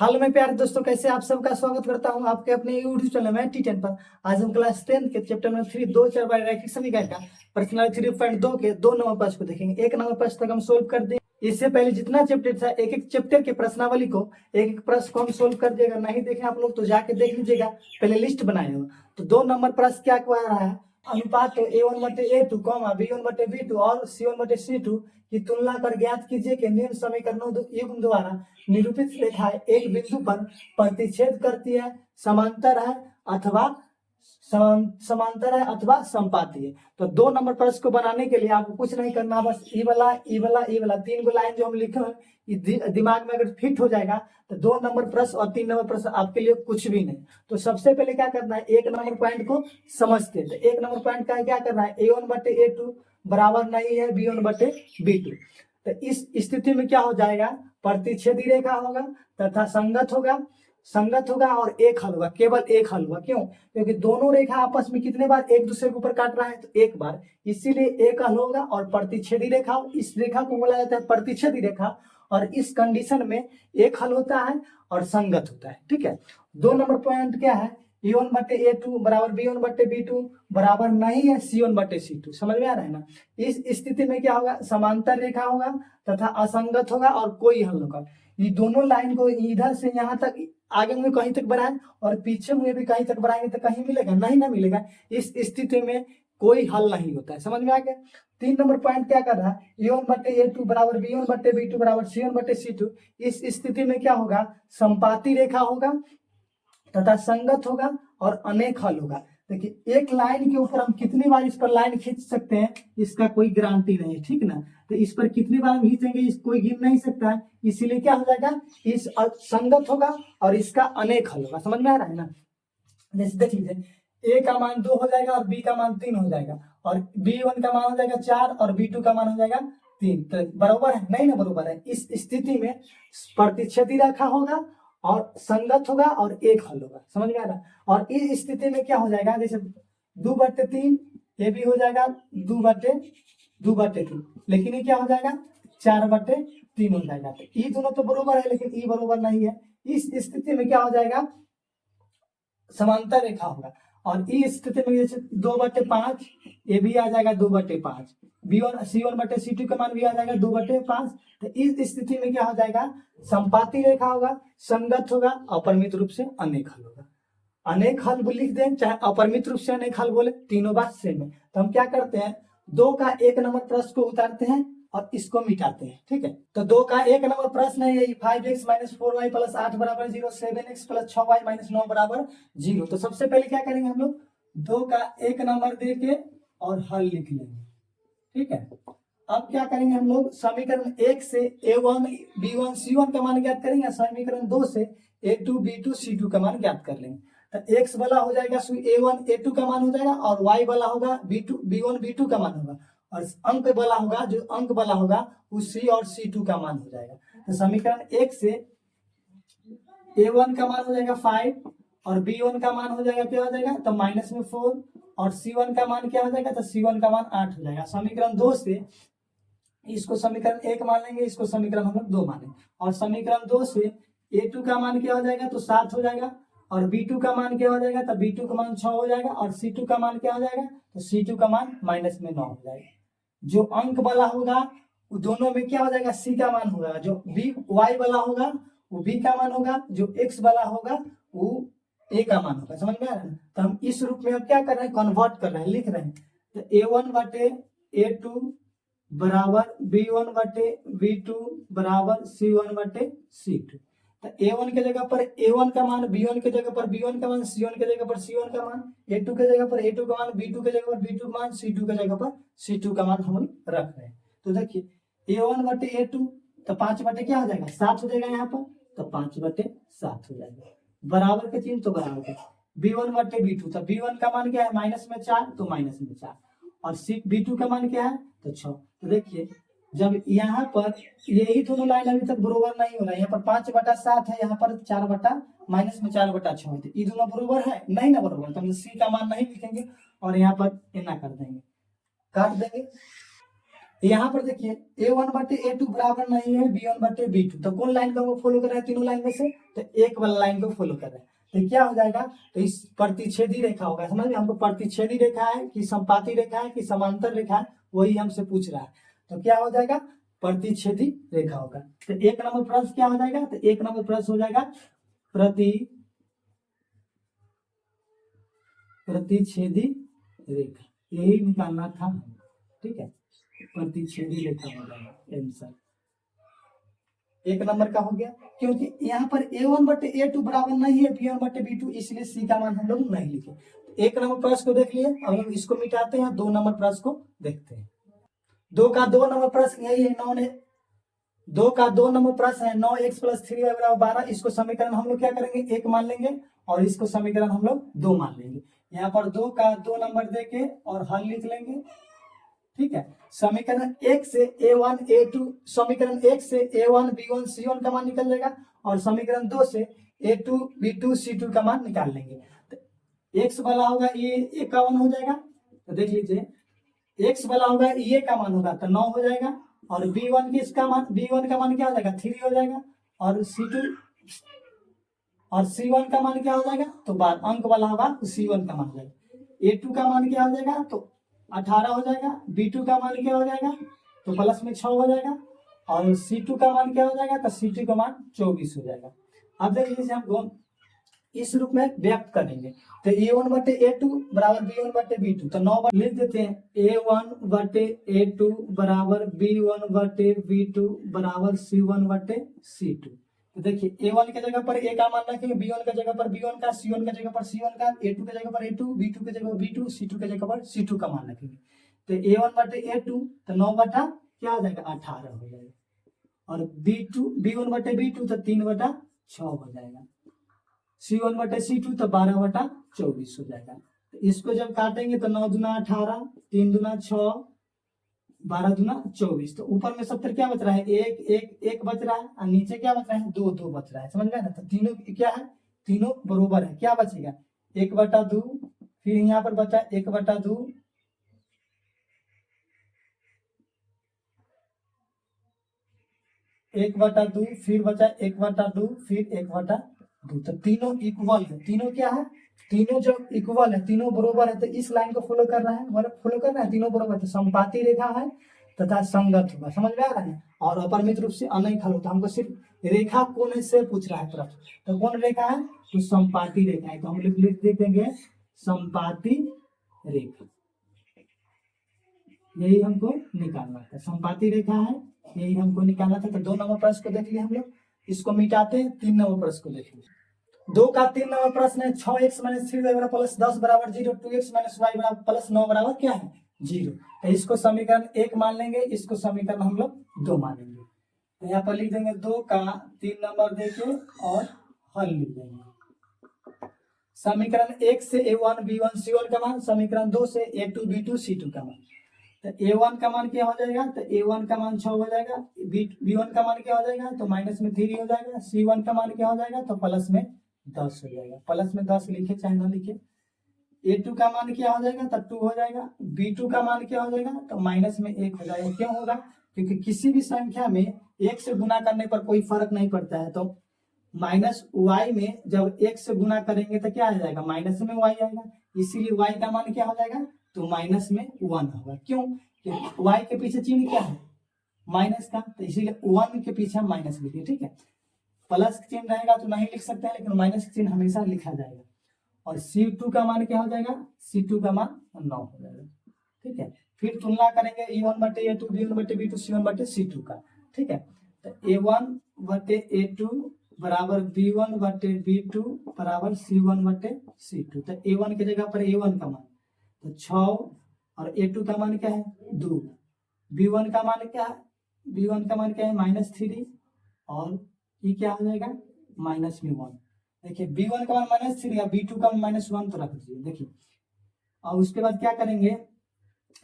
हाल में प्यारे दोस्तों, कैसे आप सबका स्वागत करता हूं आपके अपने यूट्यूब चैनल में टी10 पर। आज हम क्लास 10 के चैप्टर नंबर 3 दो चार बार रैखिक समीकरण का पर्सनल 3.2 के 2 नंबर प्रश्न को देखेंगे। 1 नंबर प्रश्न तक हम सोल्व कर दें। इससे पहले जितना चैप्टर था एक एक चैप्टर के प्रश्नावली को एक एक प्रश्न को हम सोल्व कर दिएगा। नहीं देखें आप लोग तो जाके देख लीजिएगा, पहले लिस्ट बनाए हो। तो 2 नंबर प्रश्न क्या कह रहा है, अनुपात A1/A2, B1/B2 और C1/C2 की तुलना कर ज्ञात कीजिए कि निम्न समीकरणों युग्म द्वारा निरूपित रेखाएं एक बिंदु पर प्रतिच्छेद करती है, समांतर है अथवा संपाती है। तो 2 नंबर प्रश्न को बनाने के लिए आपको कुछ नहीं करना, बस ई वाला 3 गो लाइन जो हम लिखे हैं दिमाग में अगर फिट हो जाएगा तो 2 नंबर प्रश्न और 3 नंबर प्रश्न आपके लिए कुछ भी नहीं। तो सबसे पहले क्या करना है, 1 नंबर पॉइंट को समझते हैं। तो 1 नंबर पॉइंट का क्या करना है, A1/A2 बराबर नहीं है B1/B2। तो इस स्थिति में क्या हो जाएगा, प्रतिच्छेदी रेखा होगा तथा संगत होगा और एक हल होगा, केवल एक हल होगा। क्यों? क्योंकि दोनों रेखा आपस में कितने बार एक दूसरे के ऊपर काट रहा है, तो एक बार, इसीलिए एक हल होगा। और प्रतिच्छेदी रेखा, इस रेखा को बोला जाता है प्रतिच्छेदी रेखा, और इस कंडीशन में एक हल होता है और संगत होता है। ठीक है। 2 नंबर पॉइंट क्या है, A1/A2 बराबर B1/B2 बराबर नहीं है C1/C2। समझ में आ रहा है ना। इस स्थिति में क्या होगा, समांतर रेखा होगा तथा असंगत होगा और कोई हल होगा। ये दोनों लाइन को इधर से यहाँ तक आगे में कहीं तक बढ़ाएं और पीछे में भी कहीं तक बढ़ाएंगे तो कहीं मिलेगा नहीं, ना मिलेगा। इस स्थिति में कोई हल नहीं होता है। समझ में आ गया। 3 नंबर पॉइंट क्या कर रहा है, A1/A2 बराबर B1/B2 बराबर C1/C2। इस स्थिति में क्या होगा, संपाती रेखा होगा तथा संगत होगा और अनेक हल होगा। देखिए, एक लाइन के ऊपर हम कितनी बार इस पर लाइन खींच सकते हैं इसका कोई गारंटी नहीं है। ठीक ना। तो इस पर कितनी बार हम खींचेंगे इस कोई गिन नहीं सकता है, इसीलिए क्या हो जाएगा, इस संगत होगा और इसका अनेक हल होगा। समझ में आ रहा है ना। जैसे देख लीजिए, A का मान 2 हो जाएगा और B का मान 3 हो जाएगा, और B1 का मान हो जाएगा 4 और B2 का मान हो जाएगा 3। तो बराबर है नहीं ना, बराबर है। इस स्थिति में प्रतिच्छेदी रेखा होगा और संगत होगा और एक हल होगा। समझ में आ रहा है। और इस स्थिति में क्या हो जाएगा, जैसे 2/3 ये भी हो जाएगा 2/3, लेकिन ये क्या हो जाएगा 4/3 हो जाएगा। तो ये दोनों तो बराबर है लेकिन ये बराबर नहीं है। इस स्थिति में क्या हो जाएगा, समांतर रेखा होगा। और इस स्थिति में जैसे 2/5 ये भी आ जाएगा 2/5, C1/C2 का मान भी आ जाएगा 2/5। तो इस स्थिति में क्या हो जाएगा, संपाती रेखा होगा, संगत होगा, अपरिमित रूप से अनेक हल होगा। अनेक हल लिख दें चाहे अपरिमित रूप से अनेक हल बोले, तीनों बात सेम है। तो हम क्या करते हैं, 2 का 1 नंबर प्रश्न को उतारते हैं और इसको मिटाते हैं। ठीक है। तो 2 का 1 नंबर प्रश्न है 5x - 4y + 8 = 0, 7x + 6y - 9 = 0। तो सबसे पहले क्या करेंगे हम लोग, 2 का 1 नंबर देके और हल लिख लेंगे। ठीक है। अब क्या करेंगे हम लोग, समीकरण 1 से A1 B1 C1 का मान ज्ञात करेंगे, समीकरण 2 से A2 B2 C2 का मान ज्ञात कर लेंगे। तो x वाला हो जाएगा A1 A2 का मान हो जाएगा, और y वाला होगा B1 B2 का मान होगा, और अंक वाला होगा वो C और C2 का मान हो जाएगा। तो समीकरण 1 से A1 का मान हो जाएगा 5 और B1 का मान हो जाएगा क्या हो जाएगा, तो -4, और C1 का मान क्या हो जाएगा, तो C1 का मान 8 हो जाएगा। समीकरण 2 से इसको समीकरण 1 मान लेंगे, इसको समीकरण हम लोग 2 मानेंगे, और समीकरण 2 से A2 का मान क्या हो जाएगा, तो 7 हो जाएगा, और B2 का मान क्या हो जाएगा, तो B2 का मान 6 हो जाएगा, और C2 का मान क्या हो जाएगा, तो C2 का मान -9 हो जाएगा। जो अंक वाला होगा दोनों में क्या हो जाएगा, C का मान होगा, जो Y वाला होगा वो B का मान होगा, जो X वाला होगा वो A का मान होगा। समझ में आ रहा है। तो हम इस रूप में अब क्या कर रहे हैं, कन्वर्ट कर रहे हैं, लिख रहे हैं। तो A1/A2 बराबर B1/B2 बराबर C1/C2। तो A1 के जगह पर A1 का मान, B1 के जगह पर B1 का मान, C1 के जगह पर C1 का मान, A2 के जगह पर A2 का मान, B2 के जगह पर B2 का मान, C2 के जगह पर C2 का मान हम रख रहे हैं। तो देखिए A1/A2 तो 5 क्या हो जाएगा, 7 हो जाएगा यहाँ पर, तो 5/7 हो जाएगा। बराबर के चिन्ह तो बराबर के, B1/B2 तो B1 का मान क्या है, -4, तो -4, और B2 का मान क्या है, तो 6। तो देखिए जब यहाँ पर यही दोनों लाइन अभी तक बराबर नहीं हो रहा है, यहाँ पर 5/7 है, यहाँ पर 4/6 है, ये दोनों बराबर है नहीं ना, बराबर। तो हम C का मान नहीं लिखेंगे और यहाँ पर इतना कर देंगे, काट देंगे। यहाँ पर देखिए A1/A2 बराबर नहीं है B1/B2, तो कौन लाइन को हमको फॉलो कर रहा है तीनों लाइन में से, तो एक वाला लाइन को फॉलो कर रहा है। तो क्या हो जाएगा, तो इस प्रतिच्छेदी रेखा होगा, समझ में, हमको प्रतिच्छेदी रेखा है कि संपाती रेखा है कि समांतर रेखा है, वही हमसे पूछ रहा है। तो क्या हो जाएगा, प्रतिच्छेदी रेखा होगा। तो एक नंबर प्रश्न क्या हो जाएगा, तो एक नंबर प्रश्न हो जाएगा प्रतिच्छेदी रेखा, यही निकालना था, ठीक है, प्रतिच्छेदी रेखा हो जाएगा आंसर। एक नंबर का हो गया, क्योंकि यहाँ पर A1/A2 बराबर नहीं है B1/B2, इसलिए सी का मान हम लोग नहीं लिखे। एक नंबर प्रश्न को देख लिए, अब हम इसको मिटाते हैं, 2 नंबर प्रश्न को देखते हैं। 2 नंबर प्रश्न यही है, 2 नंबर प्रश्न है 9x + 3y = 12। इसको समीकरण हम लोग क्या करेंगे, 1 मान लेंगे, और इसको समीकरण हम लोग 2 मान लेंगे। यहाँ पर 2 नंबर देके और हल लिख लेंगे, ठीक है। समीकरण 1 से A1 A2, समीकरण 1 से A1 B1 C1 का मान निकल जाएगा, और समीकरण 2 से A2 B2 C2 का मान निकाल लेंगे। तो x वाला होगा ये का मान हो जाएगा, तो देख लीजिए x वाला होगा ये का मान होगा तो 9 हो जाएगा, और B1 का मान क्या हो जाएगा, 3 हो जाएगा, और C1 का मान क्या हो जाएगा, तो अंक वाला होगा तो C1 का मान हो जाएगा। A2 का मान क्या हो जाएगा, तो 18 हो जाएगा। B2 का मान क्या हो जाएगा, तो प्लस में 6 हो जाएगा, और C2 का मान क्या हो जाएगा, तो C2 का मान 24 हो जाएगा। अब देख लीजिए हम इस रूप में व्यक्त करेंगे, तो A1/A2 बराबर B1/B2, तो 9 बार लिख देते हैं A1/A2 बराबर B1/B2 बराबर C1/C2। तो देखिए A1 की जगह पर A का मान रखेंगे, B1 की जगह पर B1 का, C1 की जगह पर C1 का, A2 की जगह पर A2, B2 की जगह पर B2, C2 की जगह पर C2 का मान रखेंगे। तो A1/A2 तो 9 बटा क्या हो जाएगा, 18 हो जाएगा, और B1/B2 तो 3/6 हो जाएगा, C1/C2 तो 12/24 हो जाएगा। तो इसको जब काटेंगे तो 9 दूना 18, 3 दूना 6, 12 दूना 24, तो ऊपर में 70 क्या बच रहा है, एक बच रहा है, और नीचे क्या बच रहा है, 2 बच रहा है, समझ गए ना। तो तीनों क्या है, तीनों बरोबर है, क्या बचेगा 1/2, फिर यहाँ पर बचा 1/2, फिर बचा 1/2, फिर 1/2, तो तीनों इक्वल है, तीनों क्या है, तीनों जब इक्वल है, तीनों बरोबर है, तो इस लाइन को फॉलो कर रहा है, मतलब फॉलो कर रहा है, तीनों बरोबर, तो संपाती रेखा है तथा संगत होगा, समझ में आ रहा है। और अपरिमित रूप से अनैक हल होता है, हमको सिर्फ रेखा कौन से पूछ रहा है प्रश्न, तो कौन रेखा है, तो संपाती रेखा है, तो हम लिख देंगे संपाती रेखा, यही हमको निकालना था, संपाती रेखा है, यही हमको निकालना था। तो 2 नंबर प्रश्न को देख लिया हम लोग, इसको मिटाते हैं, 3 नंबर प्रश्न को देख लिया। 2 का 3 नंबर प्रश्न है 6x - 3y + 10 बराबर 0, 2x - y + 9 बराबर क्या है 0। तो इसको समीकरण 1 मान लेंगे, इसको समीकरण हम लोग 2 मानेंगे। तो यहाँ पर लिख देंगे 2 का 3 नंबर देके और हल लिख देंगे। समीकरण 1 से A1 B1 C1 का मान, समीकरण 2 से A2 B2 C2 का मान। तो A1 का मान क्या हो जाएगा, तो A1 का मान 6 हो जाएगा, B1 का मान क्या हो जाएगा, तो -3 हो जाएगा, C1 का मान क्या हो जाएगा, तो +10 हो जाएगा, +10 लिखे चाहे ना लिखे। A2 का मान क्या हो जाएगा, तो 2 हो जाएगा, B2 का मान क्या हो जाएगा, तो -1 हो जाएगा। क्यों होगा, क्योंकि किसी भी संख्या में 1 से गुना करने पर कोई फर्क नहीं पड़ता है, तो -y में जब 1 से गुना करेंगे तो क्या आ जाएगा, माइनस में y आएगा, इसीलिए y का मान क्या हो जाएगा, तो -1 होगा। क्यों, क्योंकि y के पीछे चिन्ह क्या है, माइनस का, तो इसीलिए 1 के पीछे हम माइनस लिखिए, ठीक है। प्लस चिन्ह रहेगा तो नहीं लिख सकते हैं, लेकिन माइनस चिन्ह हमेशा लिखा जाएगा। और C2 का मान क्या हो जाएगा, C2 का मान 9 हो जाएगा, ठीक है। फिर तुलना करेंगे A1/A2 B1/B2 C1/C2 का, ठीक है। तो A1/A2 बराबर B1/B2 बराबर C1/C2। तो A1 की जगह पर A1 का मान तो 6, और A2 का मान क्या है 2, B1 का मान क्या है, B1 का मान क्या है -3, और ये क्या हो जाएगा -1। देखिए B1 का मान -3 या B2 का मान -1 तो रख दीजिए, देखिए। और उसके बाद क्या करेंगे,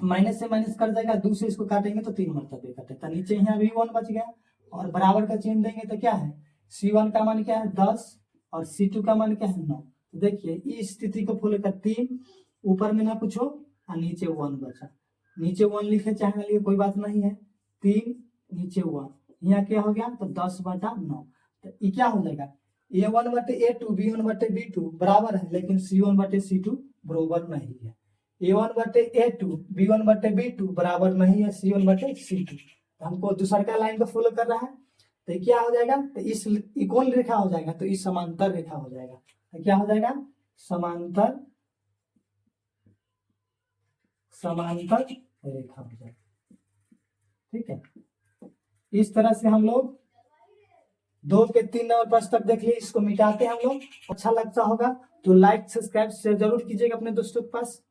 माइनस से माइनस कर जाएगा, 2 से इसको काटेंगे तो 3 मरतबे कटे, तो नीचे यहाँ भी 1 बच गया, और बराबर का चिन्ह देंगे तो क्या है, C1 का मान क्या है 10, और C2 का मान क्या है 9। तो देखिए इस स्थिति को फॉलो कर 3 ऊपर में ना कुछ हो और नीचे 1 बचा, नीचे 1 लिखे चाहे ना लिखे कोई बात नहीं है, 3 नीचे 1, यहाँ क्या हो गया तो 10/9। तो ये क्या हो जाएगा, A1/A2 B1/B2 बराबर है, लेकिन C1/C2 बराबर नहीं है। A1/A2 B1/B2 बराबर नहीं है C1/C2। हमको दूसरा का लाइन को फॉलो कर रहा है, तो ये क्या हो जाएगा, तो इस कौन रेखा हो जाएगा, तो इस समांतर रेखा हो जाएगा। तो क्या हो जाएगा, समांतर रेखा हो जाएगा। ठीक है, इस तरह से हम लोग 2 के 3 नंबर प्रश्न तक देख लिए, इसको मिटाते हैं हम लोग। अच्छा लगता होगा तो लाइक सब्सक्राइब शेयर जरूर कीजिएगा अपने दोस्तों के पास।